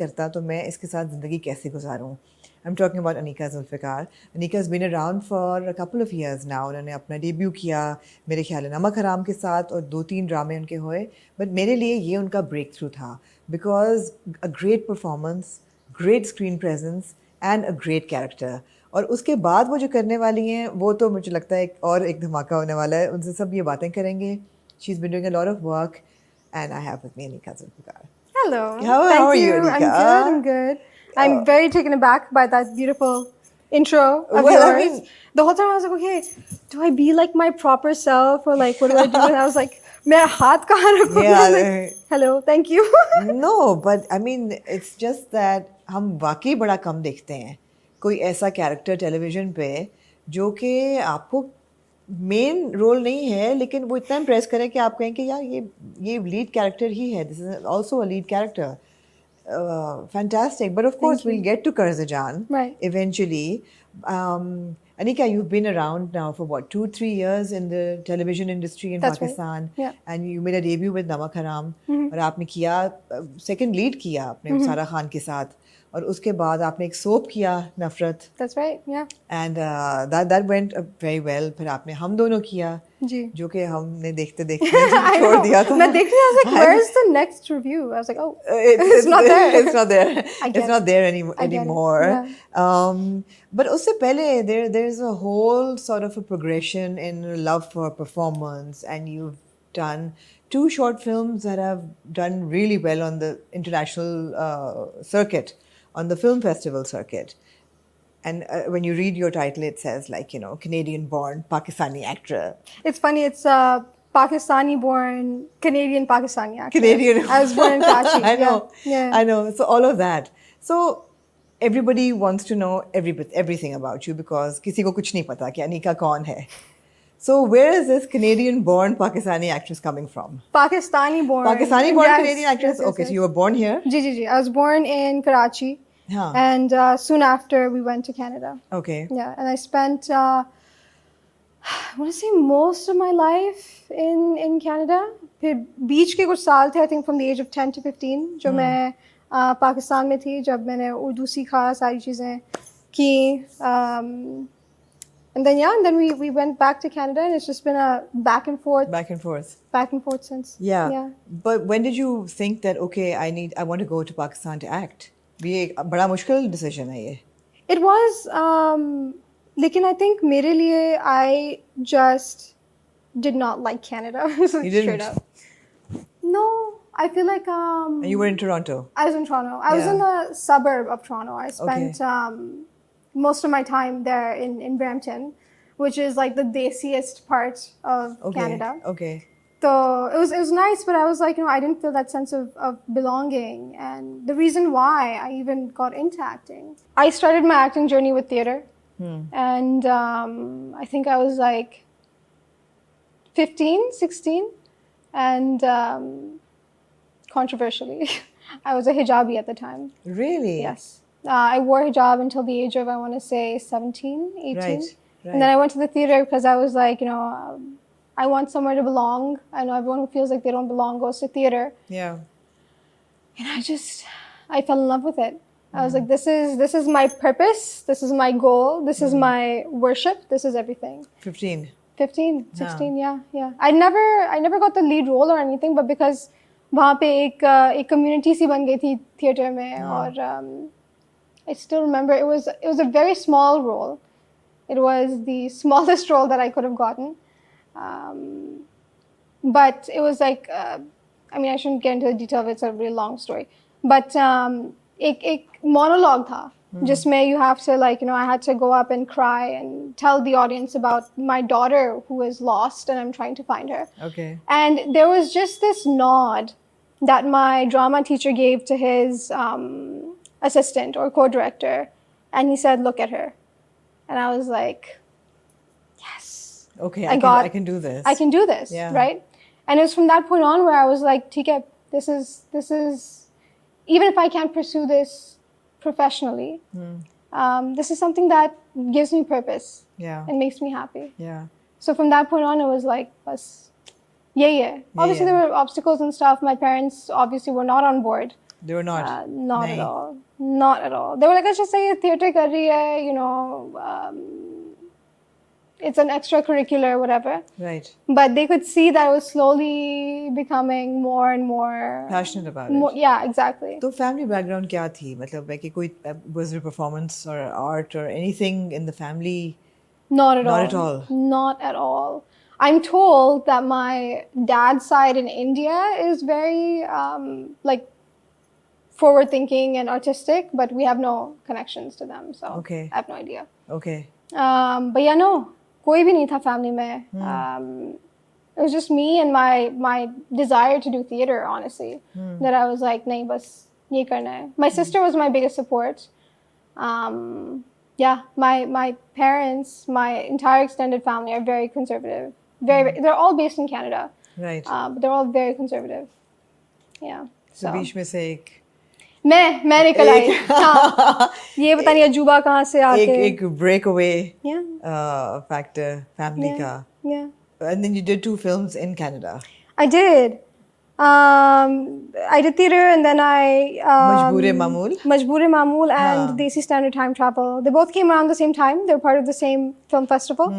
करता तो मैं इसके साथ ज़िंदगी कैसे गुजारूँ. I'm talking about Anika Zulfiqar. Anika's been around for a couple of years now. उन्होंने अपना डेब्यू किया मेरे ख्याल है नमक हराम के साथ और 2-3 ड्रामे उनके हुए. बट मेरे लिए ये उनका ब्रेक थ्रू था because a great performance, great screen presence and a great character. और उसके बाद वो जो करने वाली हैं वो तो मुझे लगता है और एक धमाका होने वाला है. उनसे सब ये बातें करेंगे. She's been doing a lot of work and I have with me Anika Zulfiqar. Hello. How are you, Anika? I'm good. I'm very taken aback by that beautiful intro of Well, yours. I mean, the whole time I was like, okay, do I be like my proper self or like what do I do? And I was like, मैं हाथ कहाँ रखूँ? Like, hello, thank you. No, but I mean, it's just that हम वाकई बड़ा कम देखते हैं कोई ऐसा कैरेक्टर टेलीविजन पे जो कि आपको मेन रोल नहीं है लेकिन वो इतना इम्प्रेस करे कि आप कहें कि यार ये लीड कैरेक्टर ही है. This is also a lead character. Fantastic. But of course, we'll get to Qarz eventually. Anika, you've been around now for what, 2-3 years in the television industry in Pakistan. Right. Yeah. And you made a debut with Namak Haram. और आपने किया second lead किया आपने सारा खान के साथ. और उसके बाद आपने एक सोप किया नफरत. That's right, yeah. And that went very well. फिर आपने हम दोनों किया जी. जो कि हमने देखते देखते छोड़ दिया था. मैं देखने I was like, where's the next review? I was like, oh, it's not there. It's not there. It's not there anymore. Yeah. But उससे पहले there's a whole sort of a progression in love for performance, and you've done 2 short films that have done really well on the international circuit, on the film festival circuit. And when you read your title, it says like, you know, Canadian-born Pakistani actor. It's funny. It's Pakistani-born Canadian Pakistani actor. Canadian. I was born in Karachi. I know. Yeah. I know. So all of that. So everybody wants to know everything about you because किसी को कुछ नहीं पता कि अनीका कौन है. So where is this Canadian-born Pakistani actress coming from? Pakistani-born. Pakistani-born Yes, Canadian actress. yes, Okay, yes. so you were born here. Ji. I was born in Karachi. Huh. And soon after we went to Canada. Okay. Yeah, and I spent I want to say most of my life in Canada. फिर बीच के कुछ साल थे, I think from the age of 10 to 15 जो मैं पाकिस्तान में थी जब मैंने उर्दू सीखा सारी चीज़ें की. And then we went back to Canada and it's just been a back and forth since. Yeah. But when did you think that okay, I want to go to Pakistan to act? ये एक बड़ा मुश्किल decision है ये. It was, लेकिन I think मेरे लिए I just did not like Canada. You didn't? Straight up. No, I feel like And you were in Toronto. I was in Toronto. I was in the suburb of Toronto. I spent most of my time there in Brampton, which is like the desiest part of Canada. Okay. So it was nice, but I was like, you know, I didn't feel that sense of belonging. And the reason why I even got into acting, I started my acting journey with theater. And I think I was like 15, 16. And controversially, I was a hijabi at the time. Really? Yes. I wore hijab until the age of, I want to say, 17, 18. Right. And then I went to the theater because I was like, you know, I want somewhere to belong. I know everyone who feels like they don't belong goes to theater. Yeah. And I fell in love with it. I was like, this is my purpose. This is my goal. This is my worship. This is everything. 15, 16, yeah. I never got the lead role or anything, but because वहाँ पे एक community सी बन गई थी theater में और I still remember it was a very small role. It was the smallest role that I could have gotten. But it was like, I mean, I shouldn't get into the detail of it. It's a really long story. But एक monologue था जिसमें you have to like, you know, I had to go up and cry and tell the audience about my daughter who is lost and I'm trying to find her. Okay. And there was just this nod that my drama teacher gave to his assistant or co-director. And he said, look at her. And I was like, yes. Okay, I can do this. I can do this, right? And it was from that point on where I was like, ठीक है, this is, even if I can't pursue this professionally, this is something that gives me purpose. Yeah. And makes me happy. Yeah. So from that point on, it was like, bas, yeah. Obviously, there were obstacles and stuff. My parents obviously were not on board. They were not. Not at नहीं. all. Not at all. They were like, "अच्छा सही है, theatre कर रही है, you know, it's an extracurricular, whatever." Right. But they could see that I was slowly becoming more and more Passionate about more, it. yeah, exactly. तो family background क्या थी? मतलब है कि कोई was there performance or art or anything in the family? Not at Not all. at all. Not at all. I'm told that my dad's side in India is very like forward thinking and artistic, but we have no connections to them, so Okay. I have no idea. Okay. But yeah, no, कोई भी नहीं था family में. It was just me and my desire to do theater, honestly. That I was like, नहीं बस ये करना है. My sister was my biggest support. Yeah, my parents, my entire extended family are very conservative. They're all based in Canada. Right. But they're all very conservative. Yeah. So बीच में से एक मैं निकल आई. हाँ. ये पता नहीं अजूबा कहाँ से आके. एक breakaway Yeah. factor family का. Yeah. And then you did 2 films in Canada. I did. I did theater and then I Majboor-e Mamool and Desi Standard Time Travel. They both came around the same time. They were part of the same film festival.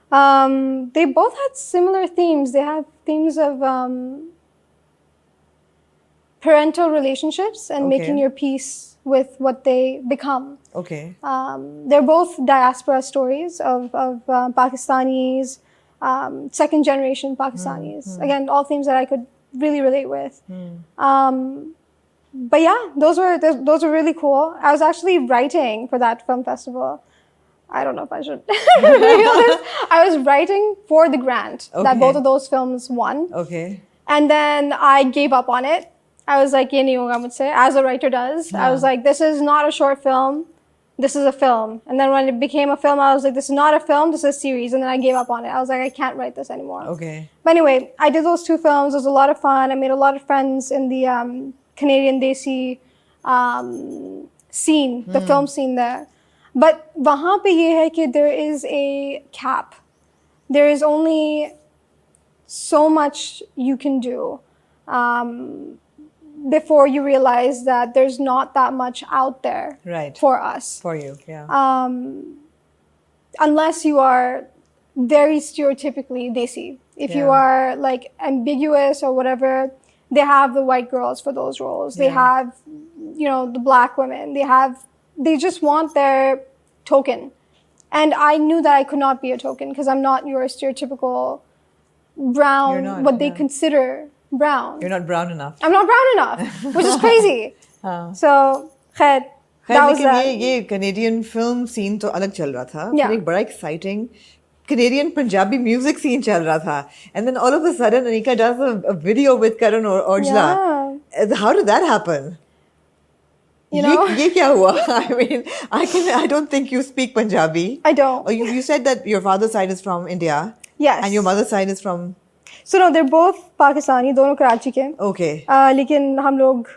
They both had similar themes. They had themes of parental relationships and making your peace with what they become. Okay. They're both diaspora stories of Pakistanis, second generation Pakistanis. Again, all themes that I could really relate with. But yeah, those were really cool. I was actually writing for that film festival. I don't know if I should be honest. I was writing for the grant that both of those films won. Okay. And then I gave up on it. I was like, ye nahi hoga mujhse, as a writer does. I was like, this is not a short film. This is a film. And then when it became a film, I was like, this is not a film, this is a series. And then I gave up on it. I was like, I can't write this anymore. Okay. But anyway, I did those 2 films. It was a lot of fun. I made a lot of friends in the Canadian Desi scene, the film scene there. But wahan pe ye hai ki there is a cap. There is only so much you can do before you realize that there's not that much out there for us. For you, yeah. Unless you are very stereotypically Desi. If you are like ambiguous or whatever, they have the white girls for those roles. They have, you know, the black women. They just want their token. And I knew that I could not be a token because I'm not your stereotypical brown, You're not, what they consider brown. You're not brown enough. I'm not brown enough, which is crazy. So, khair, that was that. ये Canadian film scene तो अलग चल रहा था. Yeah. फिर एक बड़ा exciting Canadian Punjabi music scene चल रहा था. And then all of a sudden Anika does a video with Karan Aujla. Yeah. How did that happen? You know? ये क्या हुआ? I mean, I don't think you speak Punjabi. I don't. Oh, you said that your father's side is from India. Yes. And your mother's side is from. So no, they're both Pakistani, दोनों कराची के. Okay. लेकिन हम लोग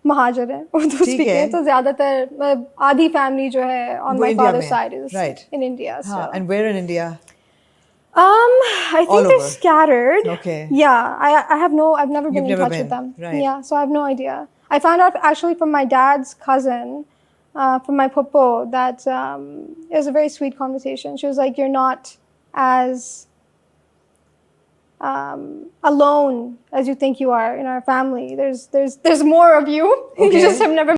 महाजर हैं, Urdu speaking हैं, तो ज़्यादातर आधी family जो है on my father's side is in India. So. And where in India? I think they're scattered. Okay. Yeah, I've never been in touch with them. Right. Yeah, so I have no idea. I found out actually from my dad's cousin, from my popo, that it was a very sweet conversation. She was like, "You're not as alone as you think you are in our family. There's more of you. You just have never